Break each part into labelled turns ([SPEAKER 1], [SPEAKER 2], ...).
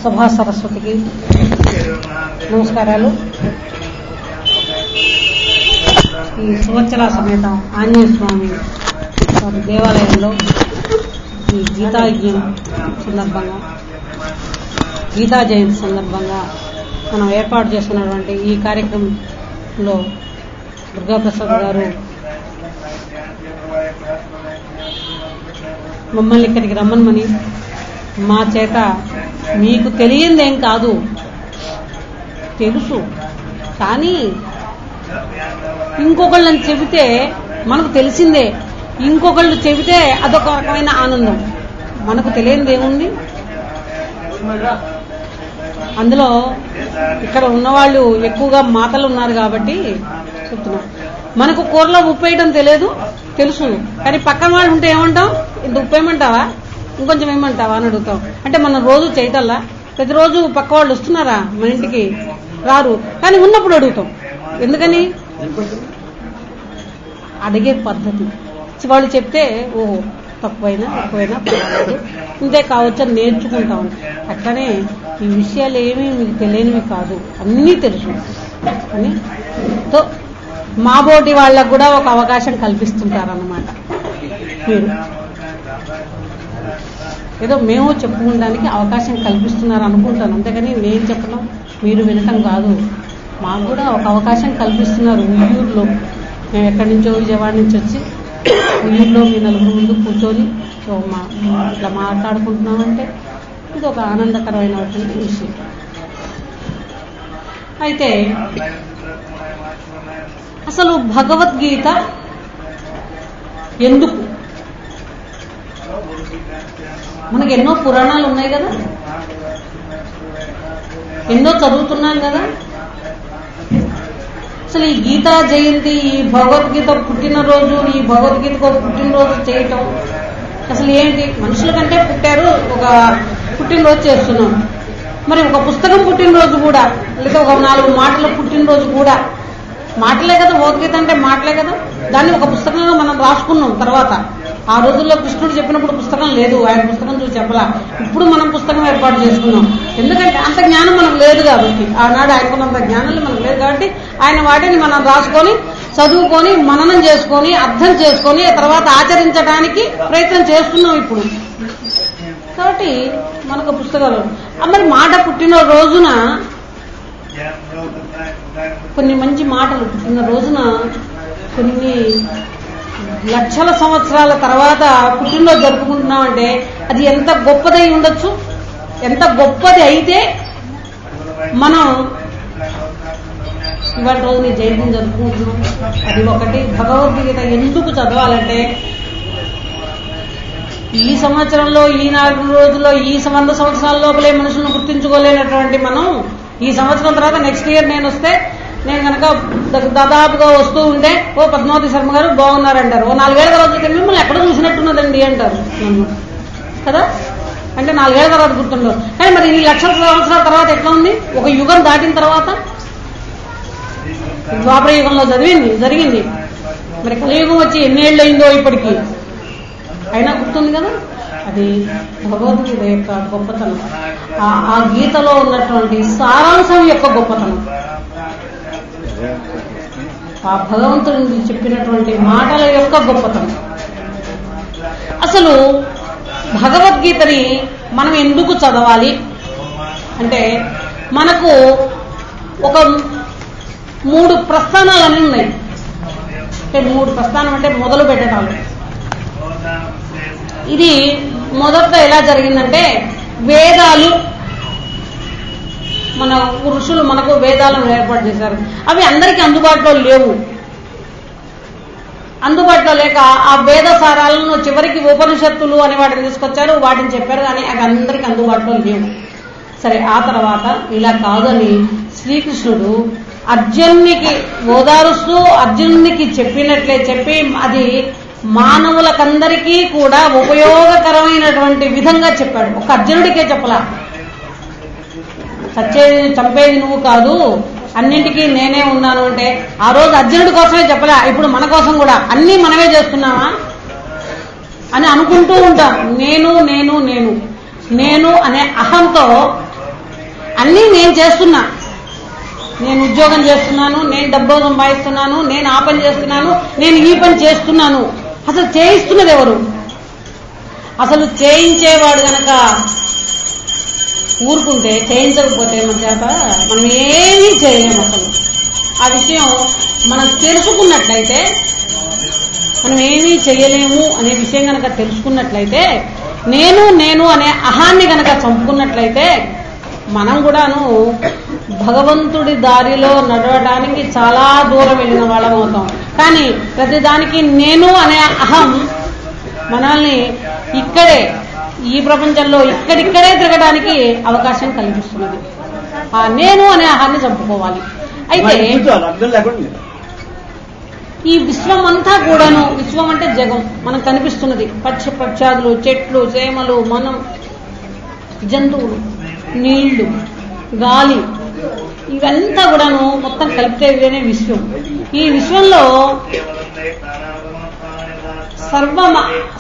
[SPEAKER 1] సభా సరస్వతికి నమస్కారాలు. ఈ సంవత్సర సమేత ఆంజనేయ స్వామి వారి దేవాలయంలో ఈ గీతాయజ్ఞం సందర్భంగా, గీతా జయంతి సందర్భంగా మనం ఏర్పాటు చేసుకున్నటువంటి ఈ కార్యక్రమంలో దుర్గాప్రసాద్ గారు మమ్మల్ని ఇక్కడికి రమ్మని మా చేత మీకు తెలియందేం కాదు, తెలుసు, కానీ ఇంకొకళ్ళని చెబితే మనకు తెలిసిందే, ఇంకొకళ్ళు చెబితే అదొక రకమైన ఆనందం. మనకు తెలియనిదేముంది అందులో. ఇక్కడ ఉన్నవాళ్ళు ఎక్కువగా మాటలు ఉన్నారు కాబట్టి చెప్తున్నా. మనకు కూరలో ఉప్పు వేయడం తెలియదు, తెలుసు, కానీ పక్కన వాళ్ళు ఉంటే ఏమంటాం, ఇంత ఉప్పు వేయమంటావా, ఇంకొంచెం ఏమంటావా అని అడుగుతాం. అంటే మనం రోజు చేయటల్లా, ప్రతిరోజు పక్క వాళ్ళు వస్తున్నారా మన ఇంటికి, రారు, కానీ ఉన్నప్పుడు అడుగుతాం. ఎందుకని? అడిగే పద్ధతి. వాళ్ళు చెప్తే ఓహో తక్కువైనా ఎక్కువైనా పర్వాలేదు, ఇంతే కావచ్చు అని నేర్చుకుంటాం. అట్లనే ఈ విషయాలు ఏమీ మీకు తెలియనివి కాదు, అన్నీ తెలుసు అని మా బోటి వాళ్ళకు కూడా ఒక అవకాశం కల్పిస్తుంటారన్నమాట. మీరు ఏదో మేము చెప్పుకోవడానికి అవకాశం కల్పిస్తున్నారు అనుకుంటాను, అంతేగాని నేను చెప్పడం మీరు వినటం కాదు. మాకు కూడా ఒక అవకాశం కల్పిస్తున్నారు. ఉయ్యూరులో మేము ఎక్కడి నుంచో విజయవాడ నుంచి వచ్చి ఉయ్యూరులో మీ నలుగురు ముందు కూర్చొని ఇట్లా మాట్లాడుకుంటున్నామంటే ఇది ఒక ఆనందకరమైనటువంటి విషయం. అయితే అసలు భగవద్గీత ఎందుకు? మనకి ఎన్నో పురాణాలు ఉన్నాయి కదా, ఎన్నో చదువుతున్నాం కదా. అసలు ఈ గీతా జయంతి, ఈ భగవద్గీత పుట్టినరోజు, ఈ భగవద్గీతకు పుట్టినరోజు చేయటం అసలు ఏంటి? మనుషుల కంటే పుట్టారు, ఒక పుట్టినరోజు చేస్తున్నాం. మరి ఒక పుస్తకం పుట్టినరోజు కూడా, లేదా ఒక 4 మాటల పుట్టినరోజు కూడా, మాటలే కదా, భగవద్గీత అంటే మాటలే కదా. దాన్ని ఒక పుస్తకంగా మనం రాసుకున్నాం. తర్వాత ఆ రోజుల్లో కృష్ణుడు చెప్పినప్పుడు పుస్తకం లేదు, ఆయన పుస్తకం చూసి చెప్పలా. ఇప్పుడు మనం పుస్తకం ఏర్పాటు చేసుకున్నాం. ఎందుకంటే అంత జ్ఞానం మనకు లేదు కాబట్టి, ఆనాడు ఆయనకున్నంత జ్ఞానం మనకు లేదు కాబట్టి ఆయన వాటిని మనం రాసుకొని, చదువుకొని, మననం చేసుకొని, అర్థం చేసుకొని తర్వాత ఆచరించడానికి ప్రయత్నం చేస్తున్నాం ఇప్పుడు. కాబట్టి మనకు పుస్తకాలు. మరి మాట పుట్టిన రోజున కొన్ని మంచి మాటలు, పుట్టిన రోజున కొన్ని లక్షల సంవత్సరాల తర్వాత పుట్టినరోజు జరుపుకుంటున్నామంటే అది ఎంత గొప్పదై ఉండొచ్చు. ఎంత గొప్పది అయితే మనం ఇవాళ రోజుని జయంతిని జరుపుకుంటున్నాం. అది ఒకటి. భగవద్గీత ఎందుకు చదవాలంటే ఈ సంవత్సరంలో, ఈ 4 రోజుల్లో, ఈ 100 సంవత్సరాల లోపలే మనుషులను గుర్తించుకోలేనటువంటి మనం ఈ సంవత్సరం తర్వాత నెక్స్ట్ ఇయర్ నేను వస్తే, నేను కనుక దాదాపుగా వస్తూ ఉంటే ఓ పద్మావతి శర్మ గారు బాగున్నారంటారు. ఓ 4 ఏళ్ల తర్వాత మిమ్మల్ని ఎక్కడ చూసినట్టున్నదండి అంటారు నన్ను కదా. అంటే 4 ఏళ్ల తర్వాత గుర్తుండదు. కానీ మరి ఈ లక్షల సంవత్సరాల తర్వాత ఎట్లా ఉంది? ఒక యుగం దాటిన తర్వాత ద్వాపర యుగంలో జరిగింది. మరి కలియుగం వచ్చి ఎన్నేళ్ళు అయిందో ఇప్పటికీ, అయినా గుర్తుంది కదా. అది భగవద్గీత యొక్క గొప్పతనం, ఆ గీతలో ఉన్నటువంటి సారాంశం యొక్క గొప్పతనం, ఆ భగవంతుడు చెప్పినటువంటి మాటల యొక్క గొప్పతనం. అసలు భగవద్గీతని మనం ఎందుకు చదవాలి అంటే, మనకు ఒక 3 ప్రస్థానాలన్నీ ఉన్నాయి. అంటే 3 ప్రస్థానం అంటే మొదలు పెట్టడాలు. ఇది మొదట ఎలా జరిగిందంటే, వేదాలు, మన ఋషులు మనకు వేదాలను ఏర్పాటు చేశారు. అవి అందరికీ అందుబాటులో లేవు. అందుబాటులో లేక ఆ వేద సారాలను చివరికి ఉపనిషత్తులు అని వాటిని తీసుకొచ్చారు, వాటిని చెప్పారు, కానీ అవి అందరికీ అందుబాటులో లేవు. సరే, ఆ తర్వాత ఇలా కాదని శ్రీకృష్ణుడు అర్జునునికి ఓదారుస్తూ అర్జునునికి చెప్పినట్లే చెప్పి అది మానవులకందరికీ కూడా ఉపయోగకరమైనటువంటి విధంగా చెప్పాడు. ఒక అర్జునుడికే చెప్పలా. చంపేది నువ్వు కాదు, అన్నింటికీ నేనే ఉన్నాను అంటే ఆ రోజు అర్జునుడి కోసమే చెప్పలా. ఇప్పుడు మన కోసం కూడా అన్నీ మనమే చేస్తున్నామా అని అనుకుంటూ ఉంటాం. నేను నేను నేను నేను అనే అహంతో అన్నీ నేను చేస్తున్నా, నేను ఉద్యోగం చేస్తున్నాను, నేను డబ్బు సంపాదిస్తున్నాను, నేను ఆ పని చేస్తున్నాను, నేను ఈ పని చేస్తున్నాను. అసలు చేయిస్తున్నది ఎవరు? అసలు చేయించేవాడు గనక ఊరుకుంటే, చేయించకపోతే మన చేత మనం ఏమీ చేయలేము. అసలు ఆ విషయం మనం తెలుసుకున్నట్లయితే, మనం ఏమీ చేయలేము అనే విషయం గనక తెలుసుకున్నట్లయితే, నేను అనే అహాన్ని గనక చంపుకున్నట్లయితే మనం కూడాను భగవంతుడి దారిలో నడవడానికి చాలా దూరం వెళ్ళిన వాళ్ళం అవుతాం. కానీ ప్రతిదానికి నేను అనే అహం మనల్ని ఇక్కడే, ఈ ప్రపంచంలో ఇక్కడిక్కడే తిరగడానికి అవకాశం కల్పిస్తున్నది. ఆ నేను అనే అహాన్ని చంపుకోవాలి. అయితే ఈ విశ్వం అంతా కూడాను, విశ్వం అంటే జగం, మనకు కనిపిస్తున్నది. పక్షాదులు, చెట్లు, చేమలు, మనం, జంతువులు, నీళ్లు, గాలి, ఇవంతా కూడాను మొత్తం కలిపితేనే విశ్వం. ఈ విశ్వంలో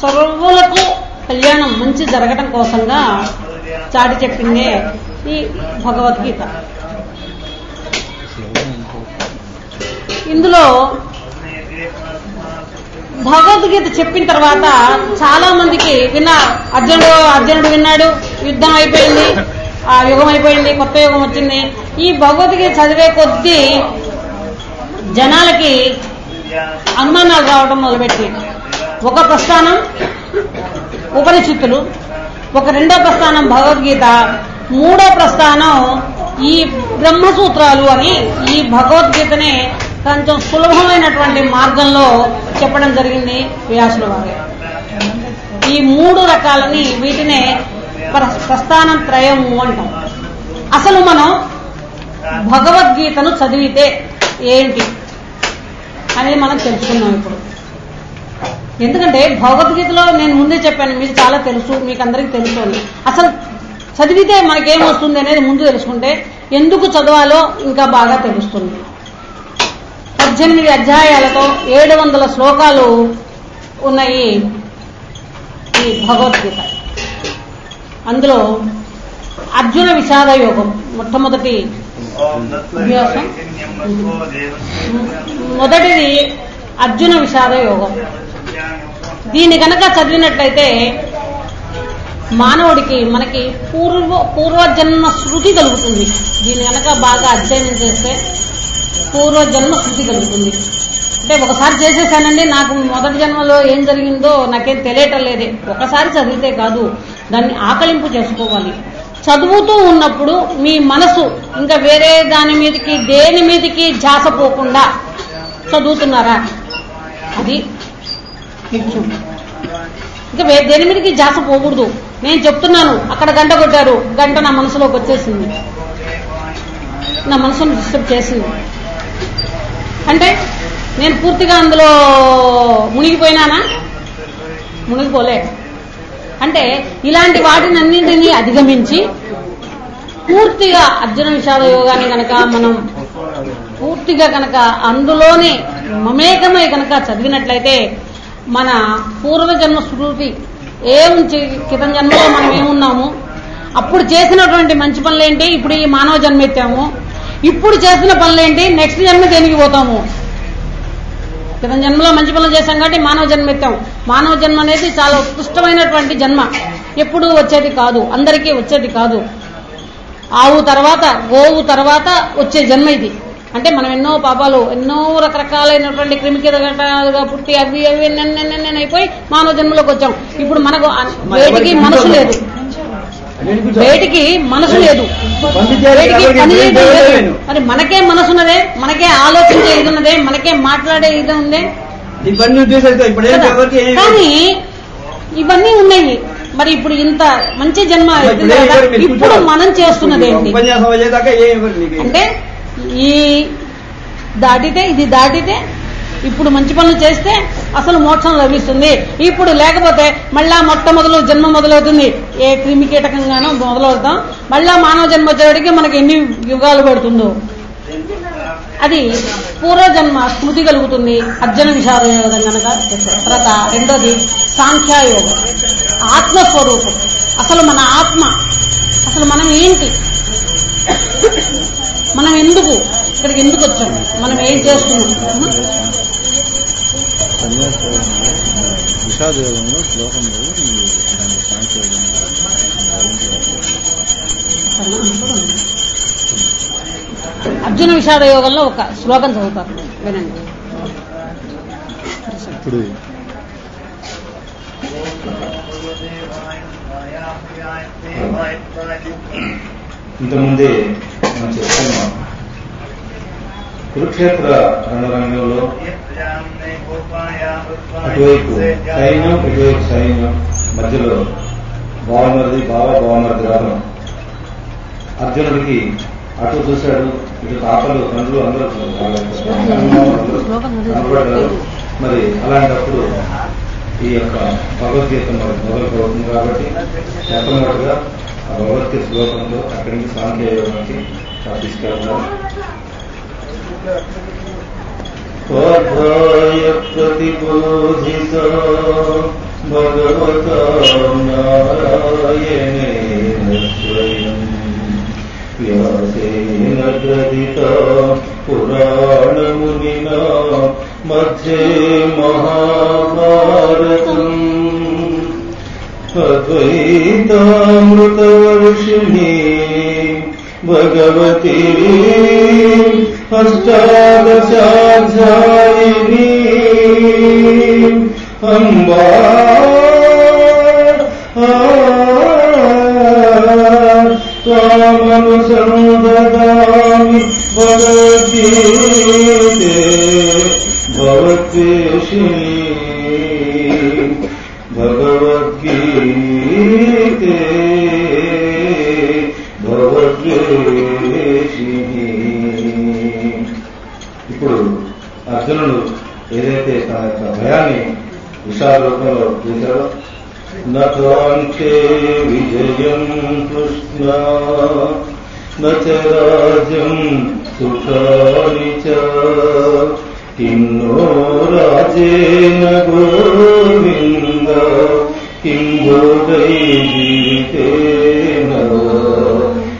[SPEAKER 1] సర్వులకు కళ్యాణం మంచి జరగటం కోసంగా చాటి చెప్పిందే ఈ భగవద్గీత. ఇందులో భగవద్గీత చెప్పిన తర్వాత చాలా మందికి అర్జునుడు విన్నాడు, యుద్ధం అయిపోయింది, ఆ యుగం అయిపోయింది, కొత్త యుగం వచ్చింది. ఈ భగవద్గీత చదివే కొద్దీ జనాలకి అనుమానాలు రావడం మొదలుపెట్టి, ఒక ప్రస్థానం ఉపనిషత్తులు, ఒక రెండో ప్రస్థానం భగవద్గీత, మూడో ప్రస్థానం ఈ బ్రహ్మసూత్రాలు అని ఈ భగవద్గీతనే కొంచెం సులభమైనటువంటి మార్గంలో చెప్పడం జరిగింది వ్యాసుల వారు. ఈ మూడు రకాలని, వీటినే ప్రస్థానం త్రయము అంటాం. అసలు మనం భగవద్గీతను చదివితే ఏంటి అనేది మనం తెలుసుకున్నాం ఇప్పుడు. ఎందుకంటే భగవద్గీతలో నేను ముందే చెప్పాను, మీకు చాలా తెలుసు, మీకు అందరికీ తెలుసు అని. అసలు చదివితే మనకేమొస్తుంది అనేది ముందు తెలుసుకుంటే ఎందుకు చదవాలో ఇంకా బాగా తెలుస్తుంది. 18 అధ్యాయాలతో 700 శ్లోకాలు ఉన్నాయి ఈ భగవద్గీత. అందులో అర్జున విషాద యోగం మొట్టమొదటి అభ్యాసం. మొదటిది అర్జున విషాద యోగం. దీన్ని కనుక చదివినట్లయితే మానవుడికి మనకి పూర్వజన్మ శృతి కలుగుతుంది. దీన్ని కనుక బాగా అధ్యయనం చేస్తే పూర్వజన్మ శృతి కలుగుతుంది. అంటే ఒకసారి చేసేసానండి, నాకు మొదటి జన్మలో ఏం జరిగిందో నాకేం తెలియటం లేదే. ఒకసారి చదివితే కాదు, దాన్ని ఆకలింపు చేసుకోవాలి. చదువుతూ ఉన్నప్పుడు మీ మనసు ఇంకా వేరే దేని మీదకి ధ్యాస పోకుండా చదువుతున్నారా, అది ముఖ్యం. ఇంకా దేని మీదకి ధ్యాస పోకూడదు. నేను చెప్తున్నాను, అక్కడ గంట కొట్టారు, గంట నా మనసులోకి వచ్చేసింది, నా మనసును డిస్టర్బ్ చేసింది అంటే నేను పూర్తిగా అందులో మునిగిపోయినానా? మునిగిపోలే. అంటే ఇలాంటి వాటినన్నింటినీ అధిగమించి పూర్తిగా అర్జున విషాద యోగాన్ని కనుక మనం పూర్తిగా కనుక అందులోనే మమేకమై కనుక చదివినట్లయితే మన పూర్వజన్మ స్మృతి క్రితం జన్మలో మనం ఏమున్నాము, అప్పుడు చేసినటువంటి మంచి పనులేంటి, ఇప్పుడు ఈ మానవ జన్మ ఎత్తాము, ఇప్పుడు చేసిన పనులేంటి, నెక్స్ట్ జన్మ దేనికి పోతాము. క్రితం జన్మలో మంచి పనులు చేశాం కాబట్టి మానవ జన్మ ఎత్తాం. మానవ జన్మ అనేది చాలా ఉత్కృష్టమైనటువంటి జన్మ, ఎప్పుడు వచ్చేది కాదు, అందరికీ వచ్చేది కాదు. ఆవు తర్వాత, గోవు తర్వాత వచ్చే జన్మ ఇది. అంటే మనం ఎన్నో పాపాలు, ఎన్నో రకరకాలైనటువంటి క్రిమికీటకాలుగా పుట్టి అవి అయిపోయి మానవ జన్మలోకి వచ్చాం. ఇప్పుడు మనకు వేటికి మనసు లేదు, వేటికి మనసు లేదు, వేటికి పని లేదు. మరి మనకే మనసున్నదే, మనకే ఆలోచించే ఇది ఉన్నదే, మనకే మాట్లాడే ఇది ఉందే. కానీ ఇవన్నీ ఉన్నాయి. మరి ఇప్పుడు ఇంత మంచి జన్మ ఇప్పుడు మనం చేస్తున్నది ఏంటి అంటే, ఈ దాటితే ఇది దాటితే ఇప్పుడు మంచి పనులు చేస్తే అసలు మోక్షం లభిస్తుంది. ఇప్పుడు లేకపోతే మళ్ళా మొట్టమొదలు జన్మ మొదలవుతుంది, ఏ క్రిమి కీటకంగానో మొదలవుతాం. మళ్ళా మానవ జన్మ వచ్చేటికి మనకి ఎన్ని యుగాలు పడుతుందో. అది పూర్వజన్మ స్మృతి కలుగుతుంది అర్జున విషాద యోగం కనుక. తర్వాత రెండోది సాంఖ్యాయోగం, ఆత్మస్వరూపం. అసలు మన ఆత్మ, అసలు మనం ఏంటి, మనం ఎందుకు ఇక్కడికి ఎందుకు వచ్చాం, మనం ఏం చేస్తున్నాం.
[SPEAKER 2] విషాదయోగంలో శ్లోకంలో
[SPEAKER 1] అర్జున విషాద యోగంలో ఒక శ్లోకం చదువుతారు, వినండి.
[SPEAKER 2] ఇప్పుడు ఇంతకుముందే మనం చెప్తున్నాం, కురుక్షేత్ర రణరంగంలో అటువైపు సైన్యం ఇటువైపు సైన్యం మధ్యలో భావమరిది గారు అర్జునుడికి అటు చూశాడు, ఇటు తాతలు తండ్రులు అందరూ కనపడ్డారు. మరి అలాంటప్పుడు ఈ యొక్క భగవద్గీత మొదలుకోతుంది కాబట్టి మొట్టమొదటిగా ఆ భగవద్గీత శ్లోకంలో అక్కడి నుంచి సాంఖ్యయోగానికి తీసుకెళ్తారు. ప్రతిబోధిత భగవత నారాయణేన స్వయం వ్యాసేన గ్రథిత పురాణమునినా మధ్యే మహాభారతం అద్వైతామృతవర్షిణి భగవతి అష్టాదశాధ్యాయిని అంబా త్వామనుసందదామి భగవద్గీతే భవద్వేషిణి భగవద్గీతే భగవద్వేషిణి. ఇప్పుడు అర్జునుడు ఏదైతే తన యొక్క భయాన్ని విషాద రూపంలో చూశారో, నకాంక్షే విజయం కృష్ణ నచ రాజ్యం సుఖాని చ కిన్నో రాజేన గోవింద కిం భోగై జీవితేన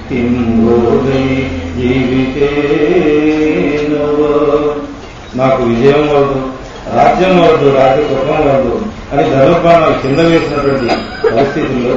[SPEAKER 2] కిం భోగై జీవితేన. నాకు విజయం వద్దు, రాజ్యం వద్దు, రాజ్యసుఖం వద్దు అని ధనుర్బాణాలు కింద వేసినటువంటి పరిస్థితుల్లో